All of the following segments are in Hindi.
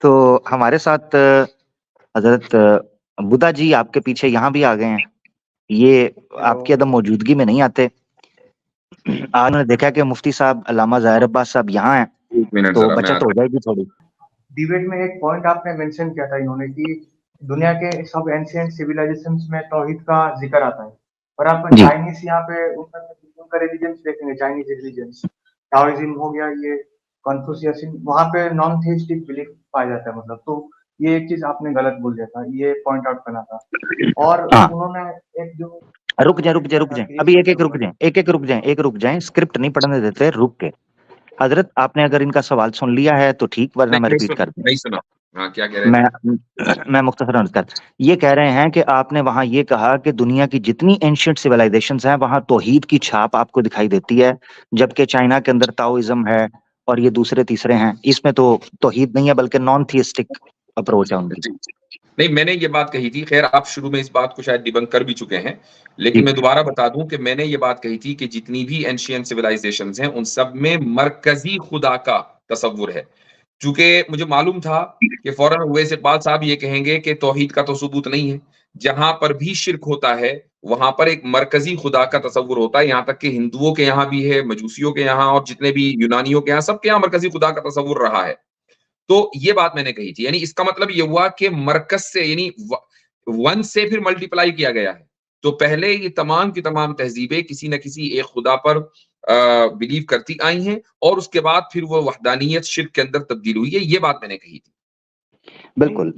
तो हमारे साथ हजरत बुद्धा जी आपके पीछे यहाँ भी आ गए हैं। ये आपकी अदम मौजूदगी में नहीं आते। आज मैंने देखा कि मुफ्ती साहब अल्लामा ज़ाहिर अब्बास साहब यहाँ हैं, एक मिनट तो जरा मैं बचत हो जाएगी थोड़ी। डिबेट में एक पॉइंट आपने मेंशन किया था इन्होंने कि दुनिया के सब एंशिएंट सिविलाइजेशंस में तौहीद का जिक्र आता है, और आप जी चाइनीज यहाँ पे उनका रिलीजन्स देखेंगे, चाइनीज रिलीजन्स टाओइज्म हो गया, ये कन्फ्यूशियसिज्म, वहाँ पे नॉन थेइस्टिक बिलीफ पाया जाता है। मतलब तो ये एक चीज आपने गलत बोल दिया था, ये पॉइंट आउट करना था। और हाँ, उन्होंने एक जो रुक जाए, अभी एक एक रुक जाए, स्क्रिप्ट नहीं पढ़ने देते, रुक के। हजरत आपने अगर इनका सवाल सुन लिया है तो ठीक, वरना मैं रिपीट कर दूं। नहीं सुना। हाँ, क्या कह रहे थे? मैं मुख्तसरन अर्ज कर, ये कह रहे हैं कि आपने वहां ये कहा कि दुनिया की जितनी एंशिएंट सिविलाइजेशंस हैं वहां तौहीद की छाप आपको दिखाई देती है, जबकि चाइना के अंदर ताओइज्म है और ये दूसरे तीसरे हैं, इसमें तो तौहीद नहीं है बल्कि नॉन थियस्टिक अप्रोच है उनकी। नहीं, मैंने ये बात कही थी। खैर, आप शुरू में इस बात को शायद डिबंक कर भी चुके हैं, लेकिन मैं दोबारा बता दूं कि मैंने ये बात कही थी कि जितनी भी एंशिएंट सिविलाइजेशंस हैं उन सब में मरकजी खुदा का तसव्वुर है। चूंकि मुझे मालूम था कि फौरन उवैस इकबाल साहब ये कहेंगे कि तौहीद का तो सबूत नहीं है। जहां पर भी शिर्क होता है वहां पर एक मरकजी खुदा का तसव्वुर होता है। यहां तक कि हिंदुओं के यहाँ भी है, मजूसियों के यहाँ और जितने भी यूनानियों के यहाँ, सबके यहाँ मरकजी खुदा का तसव्वुर रहा है। तो ये बात मैंने कही थी। यानी इसका मतलब ये हुआ कि मरकज से, यानी वन से फिर मल्टीप्लाई किया गया है। तो पहले ये तमाम की तमाम तहजीबें किसी न किसी एक खुदा पर बिलीव करती आई हैं, और उसके बाद फिर वो वहदानियत शिर्क के अंदर तब्दील हुई है। ये बात मैंने कही थी। बिल्कुल।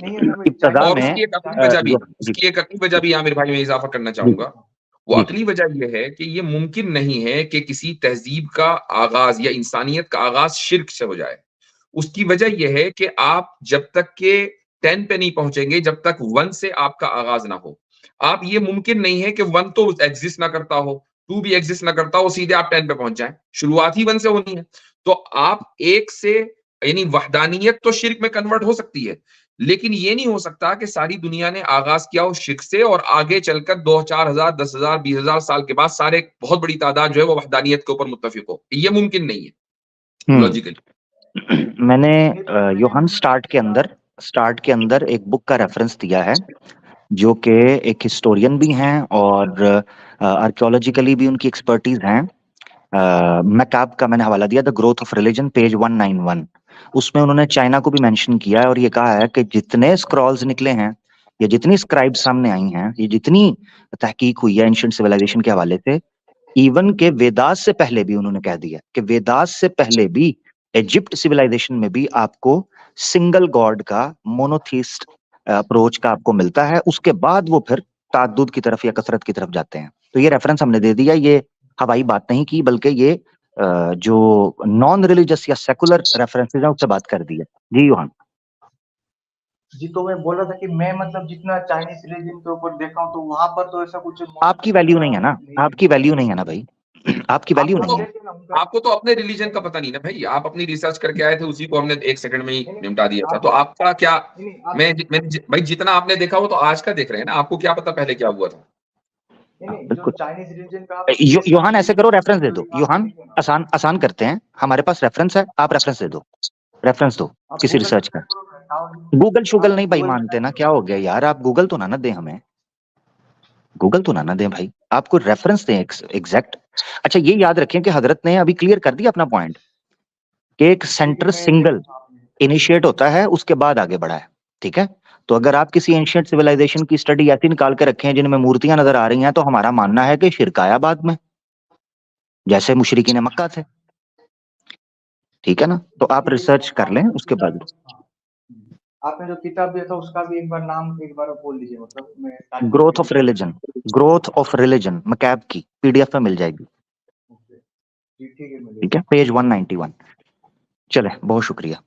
इब्तदा और में उसकी एक अकली वजह भी आमिर भाई, मैं इजाफा करना चाहूंगा। वो अकली वजह यह है कि ये मुमकिन नहीं है कि किसी तहजीब का आगाज या इंसानियत का आगाज शिर्क से हो जाए। उसकी वजह यह है कि आप जब तक के 10 पे नहीं पहुंचेंगे, जब तक 1 से आपका आगाज ना हो। आप, ये मुमकिन नहीं है कि 1 तो एग्जिस्ट ना करता हो, 2 भी एग्जिस्ट ना करता हो, सीधे आप 10 पे पहुंच जाएं। शुरुआत ही 1 से होनी है। तो आप 1 से, यानी वहदानियत तो शिर्क में कन्वर्ट हो सकती है, लेकिन ये नहीं हो सकता कि सारी दुनिया ने आगाज किया हो शिर्क से और आगे चलकर 2-4 हजार, 10,000, 20,000 साल के बाद सारे बहुत बड़ी तादाद जो है वो वहदानियत के ऊपर मुत्तफिक हो। ये मुमकिन नहीं है लॉजिकली। मैंने योहान स्टार्ट के अंदर एक बुक का रेफरेंस दिया है, जो कि एक हिस्टोरियन भी हैं और आर्कियोलॉजिकली भी उनकी एक्सपर्टीज हैं। मैकाब का मैंने हवाला दिया, the growth of religion, page 191। उसमें उन्होंने चाइना को भी मेंशन किया है और ये कहा है कि जितने स्क्रॉल्स निकले हैं या जितनी स्क्राइब सामने आई हैं, ये जितनी तहकीक हुई है एंशिएंट सिविलाइजेशन के हवाले से, इवन के वेदास से पहले भी उन्होंने कह दिया कि वेदास से पहले भी इजिप्ट सिविलाइजेशन में भी आपको सिंगल गॉड का, मोनोथीस्ट अप्रोच का आपको मिलता है। उसके बाद वो फिर ताद्दुद की तरफ या कसरत की तरफ जाते हैं। तो ये रेफरेंस हमने दे दिया, ये हवाई बात नहीं की, बल्कि ये जो नॉन रिलीजियस या सेकुलर रेफरेंसेज है उससे बात कर दी है। जी योहान जी, तो मैं बोल रहा था कि मैं मतलब जितना चाइनीज रिलीजन के ऊपर देखा हूँ तो वहां पर तो ऐसा कुछ आपकी वैल्यू नहीं है ना, आपकी वैल्यू नहीं है ना भाई, आपकी वैल्यू नहीं है। आपको तो अपने रिलीजन का पता नहीं ना भाई। आप अपनी रिसर्च करके आए थे, उसी को हमने 1 सेकंड में ही निपटा दिया था। तो आपका क्या, भाई जितना आपने देखा वो तो आज का देख रहे हैं ना, आपको क्या पता पहले क्या हुआ था। बिल्कुल। चाइनीज रिलीजन का योहान ऐसे करो, रेफरेंस दे दो। योहान आसान करते हैं, हमारे पास रेफरेंस है, आप रेफरेंस दे दो, रेफरेंस दो किसी रिसर्च का। गूगल शुगल नहीं भाई मानते ना, क्या हो गया यार, आप गूगल तो ना दें हमें, गूगल तो ना दें भाई, आपको रेफरेंस दें एग्जैक्ट। अच्छा ये याद रखें कि हजरत ने अभी क्लियर कर दिया अपना पॉइंट कि एक सेंटर सिंगल इनिशिएट होता है, उसके बाद आगे बढ़ा है। ठीक है, तो अगर आप किसी एंशिएंट सिविलाइजेशन की स्टडी ऐसी निकाल के रखे हैं जिनमें मूर्तियां नजर आ रही हैं, तो हमारा मानना है कि शिर्क आया बाद में, जैसे मुशरिकीन मक्का थे। ठीक है ना, तो आप रिसर्च कर लें उसके बाद। आपने जो किताब दिया था उसका भी एक बार नाम एक बार बोल दीजिए। मतलब ग्रोथ ऑफ रिलीजन मैकाब की पीडीएफ में मिल जाएगी। ठीक है, पेज 191। चले, बहुत शुक्रिया।